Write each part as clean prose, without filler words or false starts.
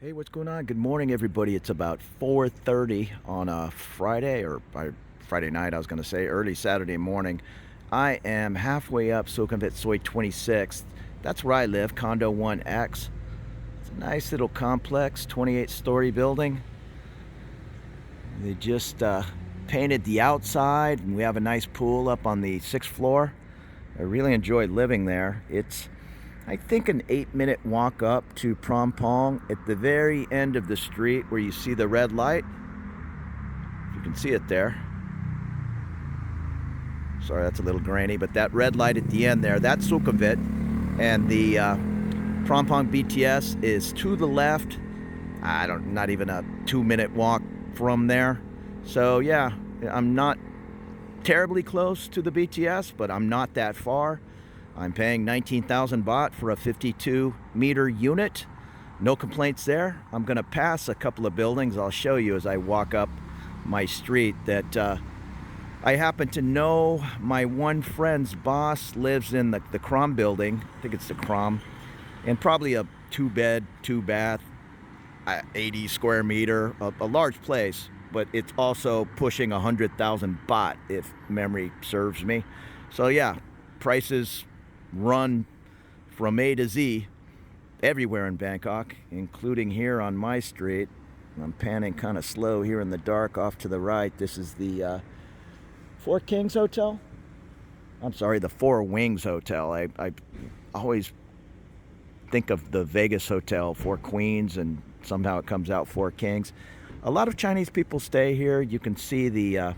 Hey, what's going on? Good morning, everybody. It's about 4:30 on a Friday, or by Friday night, I was going to say, early Saturday morning. I am halfway up Sukhumvit Soi 26th. That's where I live, Condo 1X. It's a nice little complex, 28-story building. They just painted the outside, and we have a nice pool up on the 6th floor. I really enjoyed living there. It's I think an 8-minute walk up to Phrom Phong at the very end of the street where you see the red light. You can see it there. Sorry, that's a little grainy, but that red light at the end there, that's Sukhumvit. And the Phrom Phong BTS is to the left. Not even a 2-minute walk from there. So yeah, I'm not terribly close to the BTS, but I'm not that far. I'm paying 19,000 baht for a 52-meter unit. No complaints there. I'm going to pass a couple of buildings. I'll show you as I walk up my street that I happen to know my one friend's boss lives in the Phrom building. I think it's the Phrom. And probably a 2-bed, 2-bath, 80 square meter, a large place. But it's also pushing 100,000 baht if memory serves me. So yeah, prices run from A to Z everywhere in Bangkok, including here on my street. I'm panning kind of slow here in the dark off to the right. This is the Four Kings Hotel. I'm sorry, the Four Wings Hotel. I always think of the Vegas Hotel, Four Queens, and somehow it comes out Four Kings. A lot of Chinese people stay here. You can see the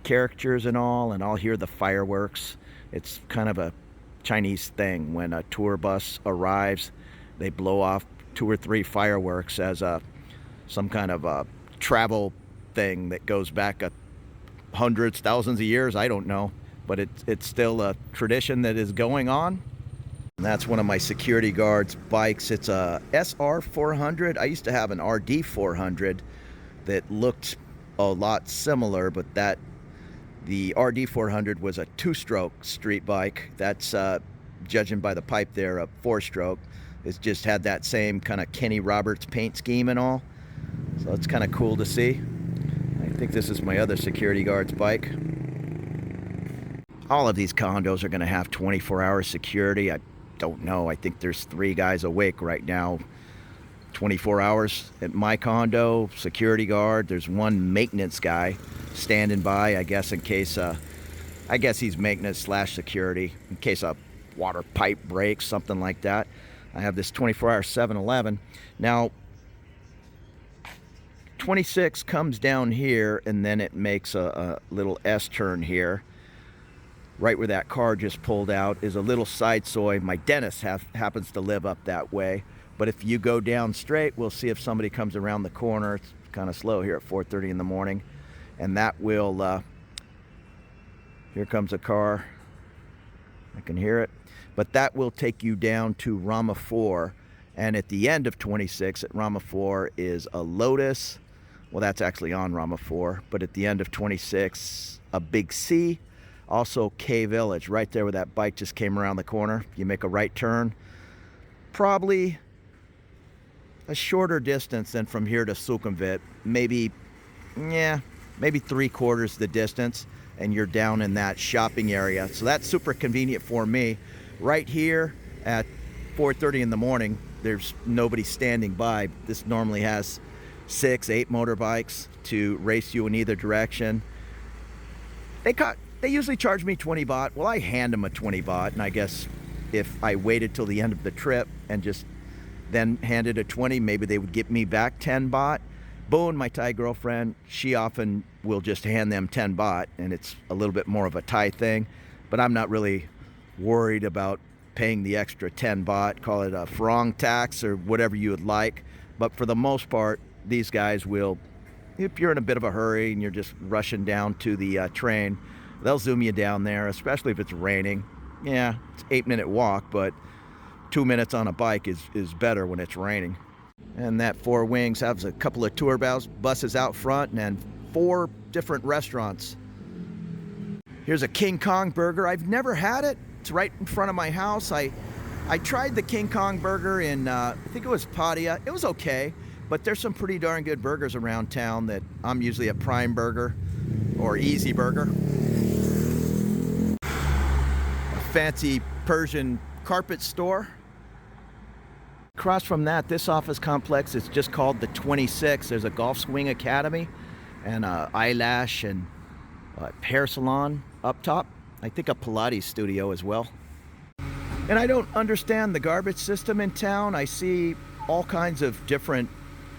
characters and all, and I'll hear the fireworks. It's kind of a Chinese thing. When a tour bus arrives, they blow off 2 or 3 fireworks as some kind of a travel thing that goes back hundreds, thousands of years. I don't know, but it's still a tradition that is going on. And that's one of my security guards' bikes. It's a SR 400. I used to have an RD 400 that looked a lot similar, but the RD 400 was a 2-stroke street bike. That's, judging by the pipe there, a 4-stroke. It's just had that same kind of Kenny Roberts paint scheme and all. So it's kind of cool to see. I think this is my other security guard's bike. All of these condos are going to have 24-hour security. I don't know. I think there's 3 guys awake right now. 24 hours at my condo, security guard. There's 1 maintenance guy standing by, I guess, in case, I guess he's maintenance / security, in case a water pipe breaks, something like that. I have this 24-hour 7-Eleven. Now, 26 comes down here, and then it makes a little S-turn here. Right where that car just pulled out is a little side soi. My dentist happens to live up that way. But if you go down straight, we'll see if somebody comes around the corner. It's kind of slow here at 4:30 in the morning. And that will, here comes a car. I can hear it. But that will take you down to Rama 4. And at the end of 26 at Rama 4 is a Lotus. Well, that's actually on Rama 4. But at the end of 26, a Big C. Also K Village, right there where that bike just came around the corner. You make a right turn. Probably a shorter distance than from here to Sukhumvit. Maybe 3/4 the distance, and you're down in that shopping area. So that's super convenient for me. Right here at 4:30 in the morning, there's nobody standing by. This normally has 6, 8 motorbikes to race you in either direction. They usually charge me 20 baht. Well, I hand them a 20 baht, and I guess if I waited till the end of the trip and just then handed a 20, maybe they would give me back 10 baht. Boone, my Thai girlfriend, she often will just hand them 10 baht, and it's a little bit more of a Thai thing. But I'm not really worried about paying the extra 10 baht, call it a Phrong tax or whatever you would like. But for the most part, these guys will, if you're in a bit of a hurry and you're just rushing down to the train, they'll zoom you down there, especially if it's raining. Yeah, it's an 8-minute walk, but 2 minutes on a bike is better when it's raining. And that Four Wings has a couple of tour buses out front and 4 different restaurants. Here's a King Kong burger. I've never had it. It's right in front of my house. I I tried the King Kong burger in, I think it was Pattaya. It was okay, but there's some pretty darn good burgers around town that I'm usually a Prime Burger or Easy Burger. A fancy Persian carpet store. Across from that, this office complex is just called the 26. There's a golf swing academy and a eyelash and a hair salon up top. I think a Pilates studio as well. And I don't understand the garbage system in town. I see all kinds of different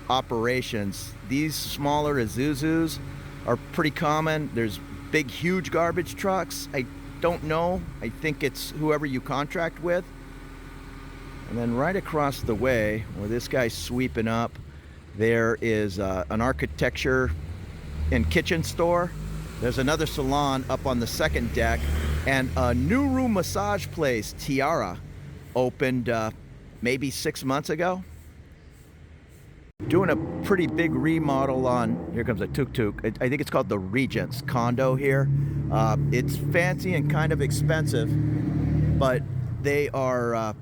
operations. These smaller Isuzus are pretty common. There's big, huge garbage trucks. I don't know. I think it's whoever you contract with. And then right across the way, where this guy's sweeping up, there is an architecture and kitchen store. There's another salon up on the second deck, and a new room massage place, Tiara, opened maybe 6 months ago. Doing a pretty big remodel on, here comes a tuk-tuk. I think it's called the Regent's condo here. It's fancy and kind of expensive, but they are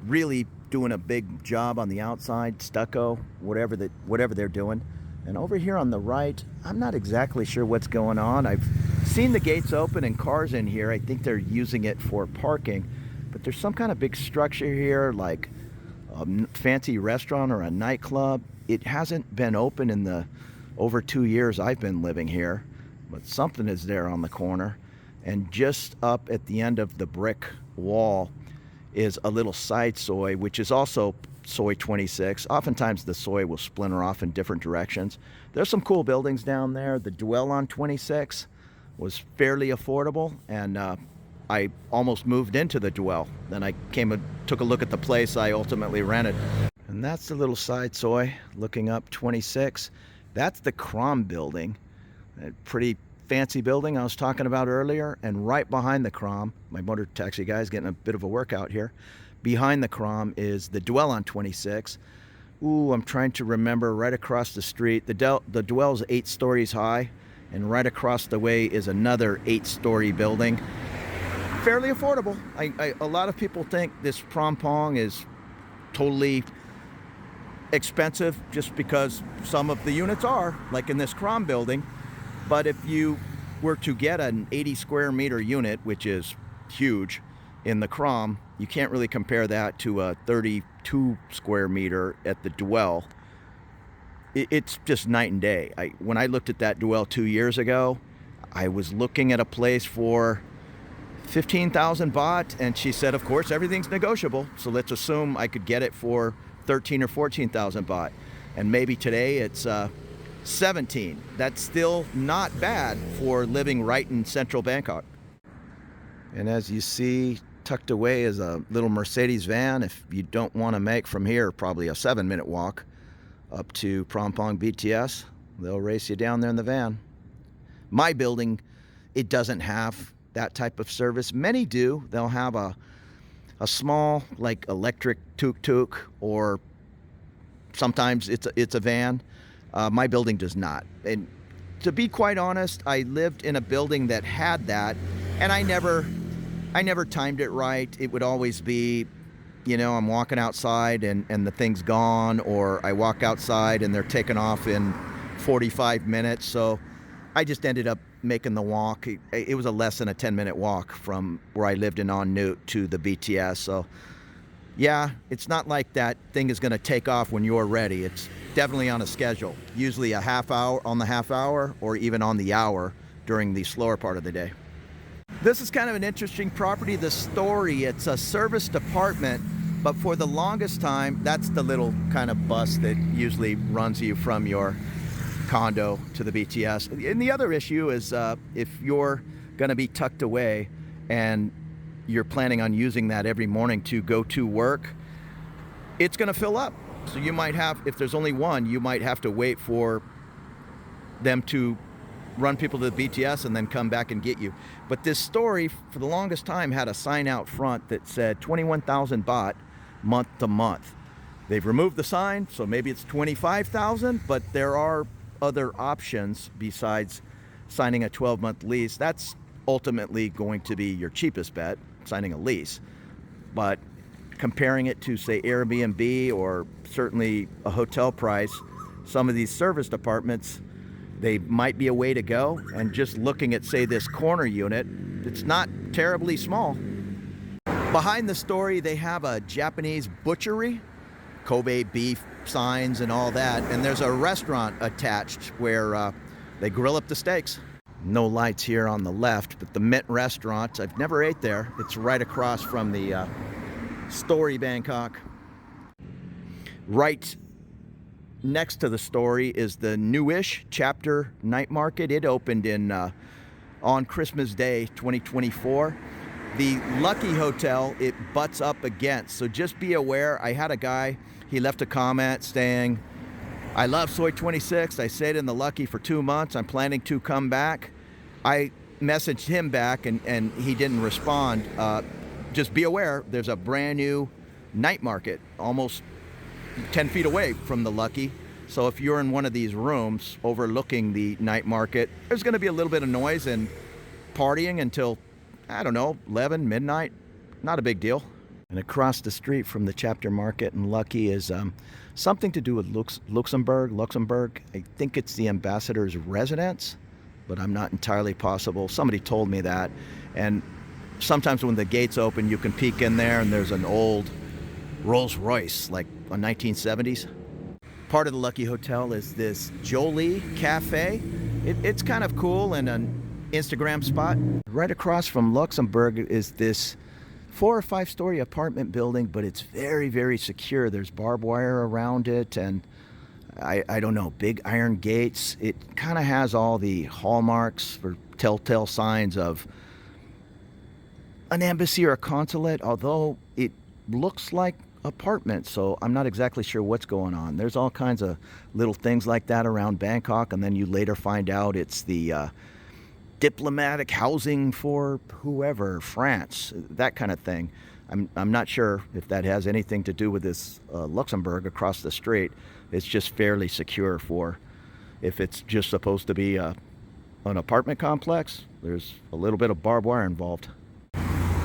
really doing a big job on the outside, stucco, whatever they're doing. And over here on the right, I'm not exactly sure what's going on. I've seen the gates open and cars in here. I think they're using it for parking, but there's some kind of big structure here, like a fancy restaurant or a nightclub. It hasn't been open in the over 2 years I've been living here, but something is there on the corner. And just up at the end of the brick wall is a little side soi, which is also Soi 26. Oftentimes the soi will splinter off in different directions. There's some cool buildings down there. The dwell on 26 was fairly affordable, and I almost moved into the dwell. Then I came and took a look at the place I ultimately rented. And that's the little side soi looking up 26. That's the Phrom building, a pretty fancy building I was talking about earlier. And right behind the Phrom, my motor taxi guy's getting a bit of a workout here. Behind the Phrom is the dwell on 26. Ooh, I'm trying to remember, right across the street. The dwell's 8 stories high, and right across the way is another 8-story building. Fairly affordable. A lot of people think this Phrom Phong is totally expensive just because some of the units are, like in this Phrom building. But if you were to get an 80 square meter unit, which is huge, in the Phrom, you can't really compare that to a 32 square meter at the dwell. It's just night and day. When I looked at that dwell 2 years ago, I was looking at a place for 15,000 baht, and she said, of course, everything's negotiable, so let's assume I could get it for 13 or 14,000 baht. And maybe today it's 17. That's still not bad for living right in central Bangkok. And as you see, tucked away is a little Mercedes van. If you don't want to make from here probably a 7-minute walk up to Phrom Phong BTS, they'll race you down there in the van. My building, it doesn't have that type of service. Many do. They'll have a small, like, electric tuk-tuk, or sometimes it's a van. My building does not. And to be quite honest, I lived in a building that had that, and I never timed it right. It would always be, I'm walking outside and the thing's gone, or I walk outside and they're taking off in 45 minutes. So I just ended up making the walk. It was a less than a 10-minute walk from where I lived in On Nut to the BTS. So yeah, it's not like that thing is going to take off when you're ready. It's definitely on a schedule, usually a half hour on the half hour, or even on the hour during the slower part of the day. This is kind of an interesting property, the story. It's a service department, but for the longest time, that's the little kind of bus that usually runs you from your condo to the BTS. And the other issue is if you're going to be tucked away and you're planning on using that every morning to go to work, it's going to fill up. So you might have, if there's only one, you might have to wait for them to run people to the BTS and then come back and get you. But this story, for the longest time, had a sign out front that said 21,000 baht month to month. They've removed the sign, so maybe it's 25,000, but there are other options besides signing a 12-month lease. That's ultimately going to be your cheapest bet, signing a lease. But comparing it to, say, Airbnb or certainly a hotel price, some of these serviced apartments, they might be a way to go. And just looking at, say, this corner unit, it's not terribly small. Behind the story, they have a Japanese butchery, Kobe beef signs and all that, and there's a restaurant attached where they grill up the steaks. No lights here on the left, but the Mint restaurant, I've never ate there. It's right across from the Story Bangkok. Right next to the Story is the newish Chapter Night Market. It opened in on Christmas Day 2024. The Lucky Hotel, it butts up against, so just be aware. I had a guy, he left a comment saying, I love Soi 26. I stayed in the Lucky for 2 months. I'm planning to come back. I messaged him back and he didn't respond. Just be aware, there's a brand new night market almost 10 feet away from the Lucky. So if you're in one of these rooms overlooking the night market, there's going to be a little bit of noise and partying until, I don't know, 11, midnight. Not a big deal. And across the street from the Chapter Market and Lucky is something to do with Luxembourg. I think it's the ambassador's residence, but I'm not entirely possible. Somebody told me that. And sometimes when the gates open, you can peek in there and there's an old Rolls Royce, like a 1970s. Part of the Lucky Hotel is this Jolie Cafe. It's kind of cool and an Instagram spot. Right across from Luxembourg is this 4 or 5 story apartment building, but it's very, very secure. There's barbed wire around it and I don't know, big iron gates. It kind of has all the hallmarks for telltale signs of an embassy or a consulate, although it looks like apartments, so I'm not exactly sure what's going on. There's all kinds of little things like that around Bangkok, and then you later find out it's the diplomatic housing for whoever, France, that kind of thing. I'm not sure if that has anything to do with this Luxembourg across the street. It's just fairly secure for if it's just supposed to be an apartment complex. There's a little bit of barbed wire involved.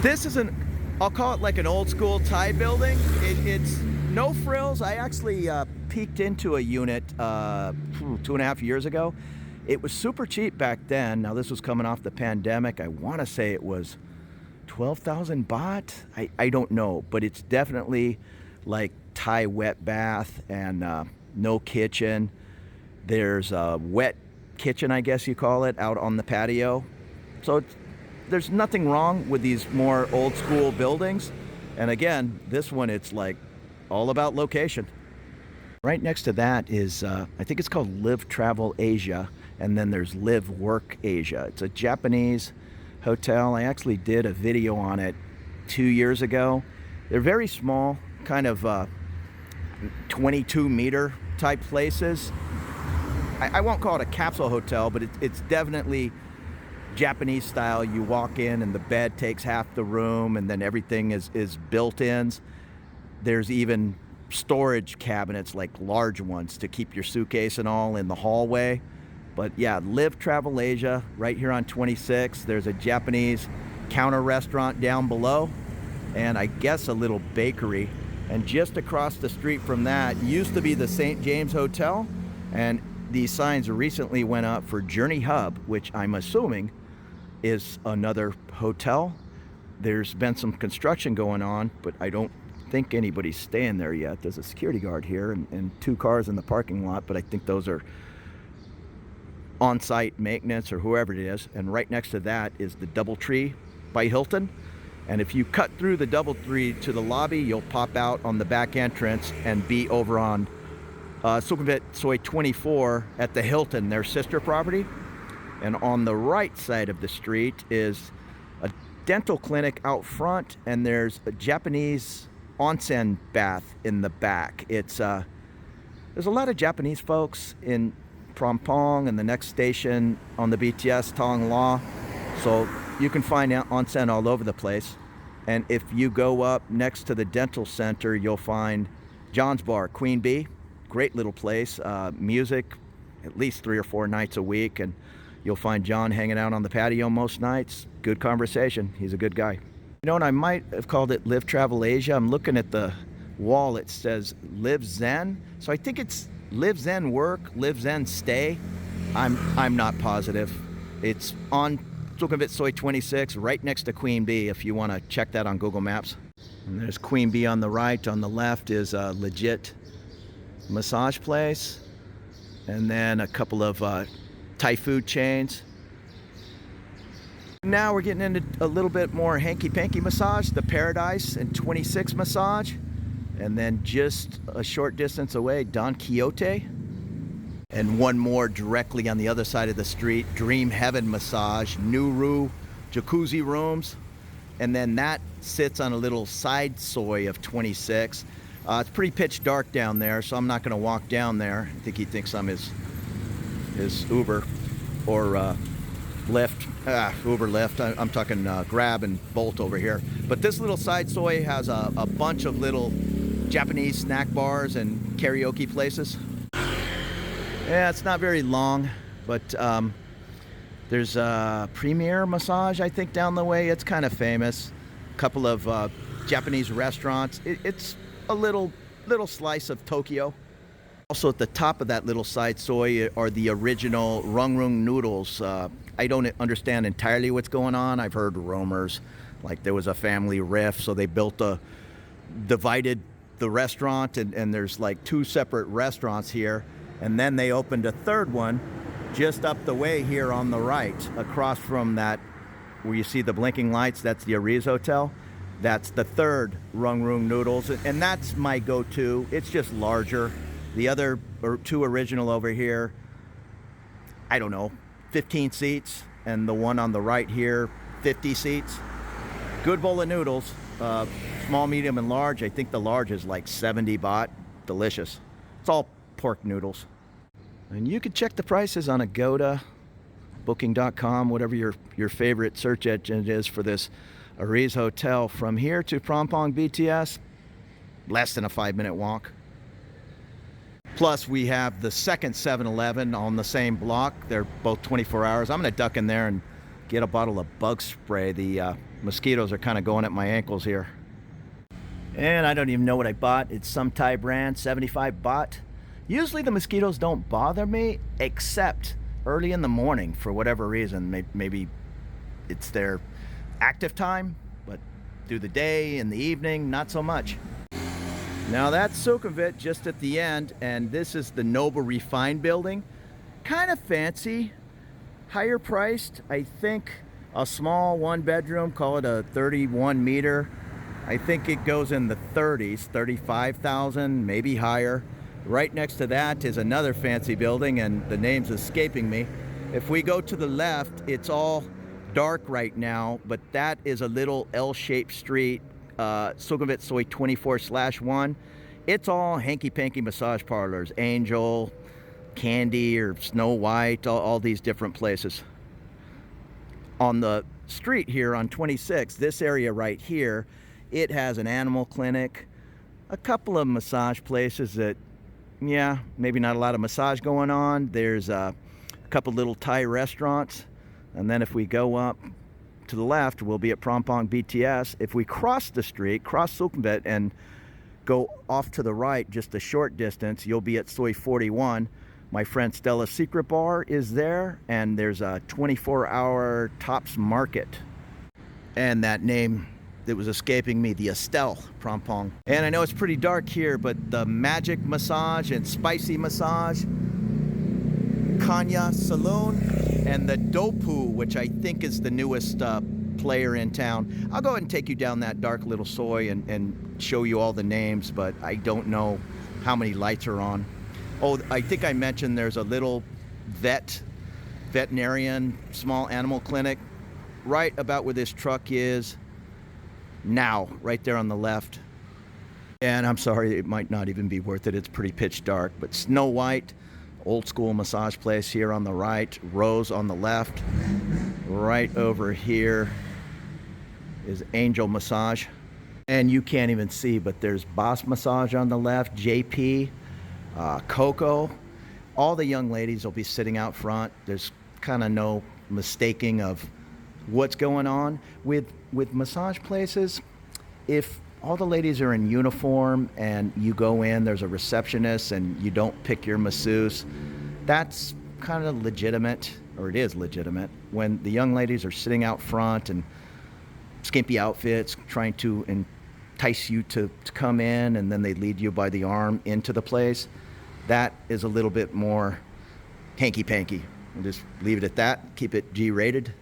This is I'll call it like an old school Thai building. It's no frills. I actually peeked into a unit 2.5 years ago. It was super cheap back then. Now this was coming off the pandemic. I want to say it was 12,000 baht. I don't know, but it's definitely like Thai wet bath and no kitchen. There's a wet kitchen, I guess you call it, out on the patio. So there's nothing wrong with these more old school buildings. And again, this one, it's like all about location. Right next to that is, I think it's called Live Travel Asia. And then there's Live Work Asia. It's a Japanese hotel. I actually did a video on it 2 years ago. They're very small, kind of 22 meter type places. I won't call it a capsule hotel, but it's definitely Japanese style. You walk in and the bed takes half the room and then everything is built-ins. There's even storage cabinets, like large ones, to keep your suitcase and all in the hallway. But yeah, Live Travel Asia, right here on 26. There's a Japanese counter restaurant down below, and I guess a little bakery. And just across the street from that used to be the St. James Hotel, and these signs recently went up for Journey Hub, which I'm assuming is another hotel. There's been some construction going on, but I don't think anybody's staying there yet. There's a security guard here and 2 cars in the parking lot, but I think those are on-site maintenance or whoever it is. And right next to that is the DoubleTree by Hilton. And if you cut through the DoubleTree to the lobby, you'll pop out on the back entrance and be over on Sukhumvit Soi 24 at the Hilton, their sister property. And on the right side of the street is a dental clinic out front, and there's a Japanese onsen bath in the back. It's there's a lot of Japanese folks in Phrom Phong and the next station on the BTS, Tong La. So you can find onsen all over the place. And if you go up next to the dental center, you'll find John's Bar, Queen Bee. Great little place. Music at least 3 or 4 nights a week. And you'll find John hanging out on the patio most nights. Good conversation. He's a good guy. You know, and I might have called it Live Travel Asia. I'm looking at the wall. It says Live Zen. So I think it's Live Zen Work, Live Zen Stay. I'm not positive. It's on Sukhumvit Soi 26, right next to Queen Bee, if you want to check that on Google Maps. And there's Queen Bee on the right. On the left is a legit massage place. And then a couple of Thai food chains. Now we're getting into a little bit more hanky-panky massage, the Paradise and 26 massage. And then just a short distance away, Don Quixote. And one more directly on the other side of the street, Dream Heaven Massage, Nuru jacuzzi rooms. And then that sits on a little side soi of 26. It's pretty pitch dark down there, so I'm not going to walk down there. I think he thinks I'm his Uber or Lyft. Uber, Lyft. I'm talking Grab and Bolt over here. But this little side soi has a bunch of little Japanese snack bars and karaoke places. Yeah, it's not very long, but there's a Premier Massage, I think, down the way. It's kind of famous. A couple of Japanese restaurants. It's a little slice of Tokyo. Also at the top of that little side soi are the original rung noodles. I don't understand entirely what's going on. I've heard rumors like there was a family rift, so they divided the restaurant, and there's like two separate restaurants here. And then they opened a third one just up the way here on the right, across from that, where you see the blinking lights. That's the Ariz Hotel. That's the third Rung Noodles, and that's my go-to. It's just larger. The other two original over here, I don't know, 15 seats, and the one on the right here, 50 seats. Good bowl of noodles, small, medium, and large. I think the large is like 70 baht. Delicious. It's all pork noodles. And you can check the prices on Agoda, Booking.com, whatever your favorite search engine is for this Ariz Hotel. From here to Phrom Phong BTS, less than a 5-minute walk. Plus, we have the second 7-Eleven on the same block. They're both 24 hours. I'm going to duck in there and get a bottle of bug spray. The mosquitoes are kind of going at my ankles here. And I don't even know what I bought. It's some Thai brand, 75 baht. Usually the mosquitoes don't bother me, except early in the morning for whatever reason. Maybe it's their active time, but through the day, in the evening, not so much. Now that's Sukhumvit just at the end, and this is the Noble Refined building. Kind of fancy, higher priced. I think a small one bedroom, call it a 31 meter. I think it goes in the 30s, 35,000, maybe higher. Right next to that is another fancy building, and the name's escaping me. If we go to the left, it's all dark right now, but that is a little L-shaped street, Sukhumvit Soi 24/1. It's all hanky-panky massage parlors, Angel, Candy, or Snow White, all these different places. On the street here on 26, this area right here, it has an animal clinic, a couple of massage places that, yeah, maybe not a lot of massage going on. There's a couple little Thai restaurants. And then if we go up to the left, we'll be at Phrom Phong BTS. If we cross the street, cross Sukhumvit, and go off to the right just a short distance, you'll be at Soi 41. My friend Stella's Secret Bar is there, and there's a 24-hour Tops Market. And that name that was escaping me, the Estelle, Phrom Phong. And I know it's pretty dark here, but the Magic Massage and Spicy Massage, Kanya Saloon, and the Dopu, which I think is the newest player in town. I'll go ahead and take you down that dark little soi and show you all the names, but I don't know how many lights are on. Oh, I think I mentioned there's a little veterinarian, small animal clinic, right about where this truck is now, right there on the left. And I'm sorry, it might not even be worth it. It's pretty pitch dark, but Snow White, old school massage place here on the right, Rose on the left. Right over here is Angel Massage. And you can't even see, but there's Boss Massage on the left, JP, Coco. All the young ladies will be sitting out front. There's kind of no mistaking of what's going on with massage places. If all the ladies are in uniform and you go in, there's a receptionist and you don't pick your masseuse, that's kind of legitimate, or it is legitimate. When the young ladies are sitting out front and skimpy outfits trying to entice you to come in, and then they lead you by the arm into the place, that is a little bit more hanky-panky. We'll just leave it at that, keep it G-rated.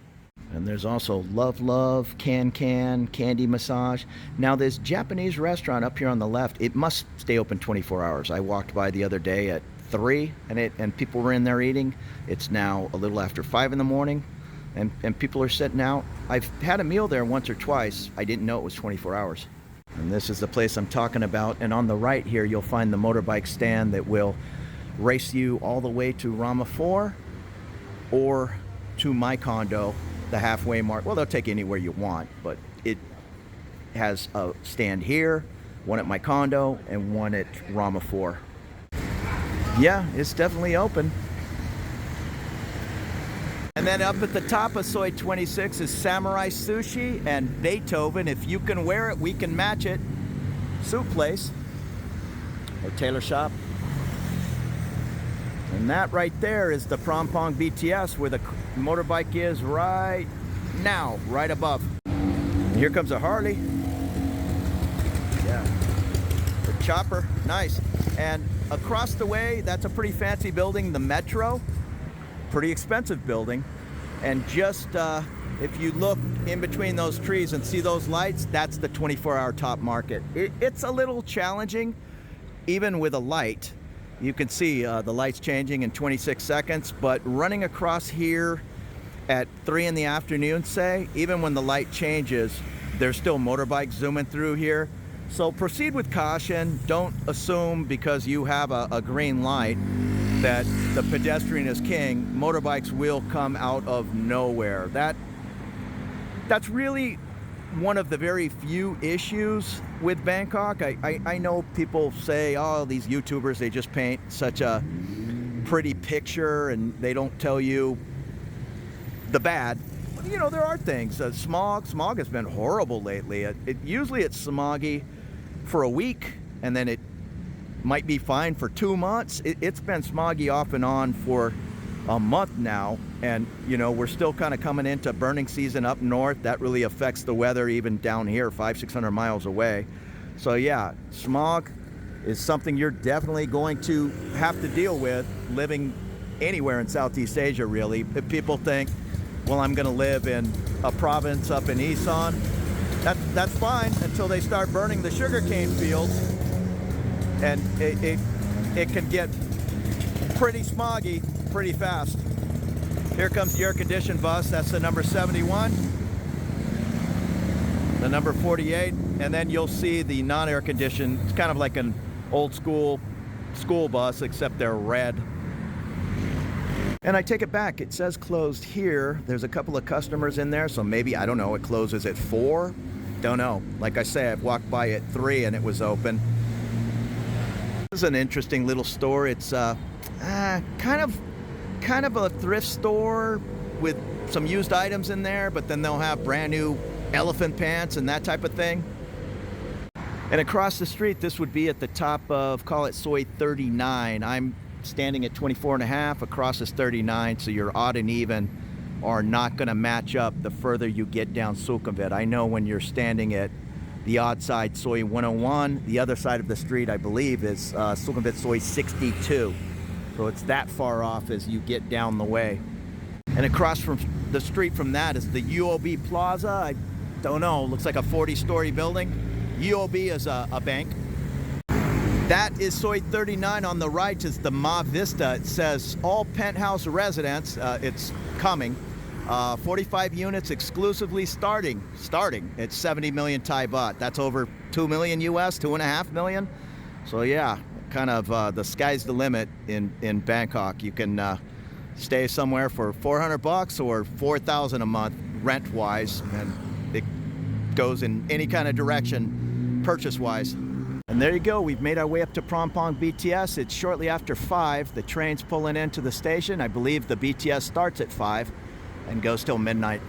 And there's also Love Candy Massage. Now this Japanese restaurant up here on the left, it must stay open 24 hours. I walked by the other day at 3 and people were in there eating. It's now a little after 5 in the morning and people are sitting out. I've had a meal there once or twice. I didn't know it was 24 hours. And this is the place I'm talking about. And on the right here, you'll find the motorbike stand that will race you all the way to Rama 4 or to my condo, the halfway mark. Well, they'll take you anywhere you want, but it has a stand here, one at my condo, and one at Rama 4. Yeah, it's definitely open. And then up at the top of Soi 26 is Samurai Sushi and Beethoven. If you can wear it, we can match it. Suit place or tailor shop. And that right there is the Phrom Phong BTS, where the motorbike is right now, right above. And here comes a Harley. Yeah, the chopper, nice. And across the way, that's a pretty fancy building, the Metro. Pretty expensive building. And just if you look in between those trees and see those lights, that's the 24-hour top market. It's a little challenging, even with a light. You can see the lights changing in 26 seconds, but running across here at 3 in the afternoon, say, even when the light changes, there's still motorbikes zooming through here. So proceed with caution. Don't assume because you have a green light that the pedestrian is king. Motorbikes will come out of nowhere. That's really one of the very few issues with Bangkok. I know people say, oh, these YouTubers, they just paint such a pretty picture and they don't tell you the bad. You know, there are things. Smog has been horrible lately. Usually it's smoggy for a week and then it might be fine for 2 months. It's been smoggy off and on for a month now, and you know, we're still kind of coming into burning season up north. That really affects the weather even down here 500-600 miles away. So yeah, smog is something you're definitely going to have to deal with living anywhere in Southeast Asia, really. If people think, well, I'm going to live in a province up in Isan, that's fine until they start burning the sugarcane fields, and it can get pretty smoggy pretty fast. Here comes the air-conditioned bus. That's the number 71, the number 48, and then you'll see the non-air-conditioned. It's kind of like an old school bus, except they're red. And I take it back. It says closed here. There's a couple of customers in there, so maybe, I don't know, it closes at 4. Don't know. Like I say, I've walked by at 3 and it was open. This is an interesting little store. It's kind of a thrift store with some used items in there, but then they'll have brand new elephant pants and that type of thing. And across the street, this would be at the top of, call it Soi 39. I'm standing at 24.5, across is 39, so your odd and even are not going to match up the further you get down Sukhumvit. I know when you're standing at the odd side, Soi 101, the other side of the street, I believe, is Sukhumvit Soi 62. So it's that far off as you get down the way. And across from the street from that is the UOB Plaza. I don't know, looks like a 40-story building. UOB is a bank. That is Soi 39. On the right is the Ma Vista. It says all penthouse residents. It's coming. 45 units exclusively starting at 70 million Thai baht. That's over 2 million US, 2.5 million. So yeah, kind of the sky's the limit in Bangkok. You can stay somewhere for 400 bucks or 4,000 a month rent wise, and it goes in any kind of direction purchase wise. And there you go, we've made our way up to Phrom Phong BTS. It's shortly after 5. The train's pulling into the station. I believe the BTS starts at 5 and goes till midnight.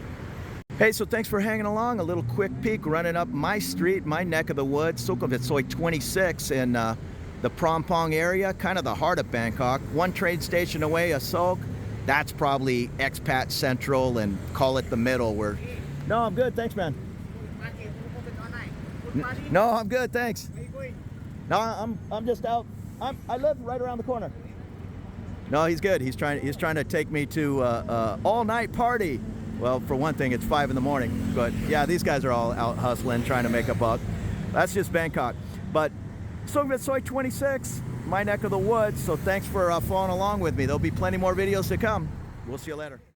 Hey, so thanks for hanging along. A little quick peek running up my street, my neck of the woods, Sukhumvit Soi 26 in the Phrom Phong area, kind of the heart of Bangkok. One train station away, Asok. That's probably Expat Central, and call it the middle. Where? No, I'm good. Thanks, man. No, I'm good. Thanks. No, I'm just out. I live right around the corner. No, he's good. He's trying to take me to all-night party. Well, for one thing, it's 5 in the morning. But yeah, these guys are all out hustling, trying to make a buck. That's just Bangkok. But Sukhumvit Soi 26, my neck of the woods. So thanks for following along with me. There'll be plenty more videos to come. We'll see you later.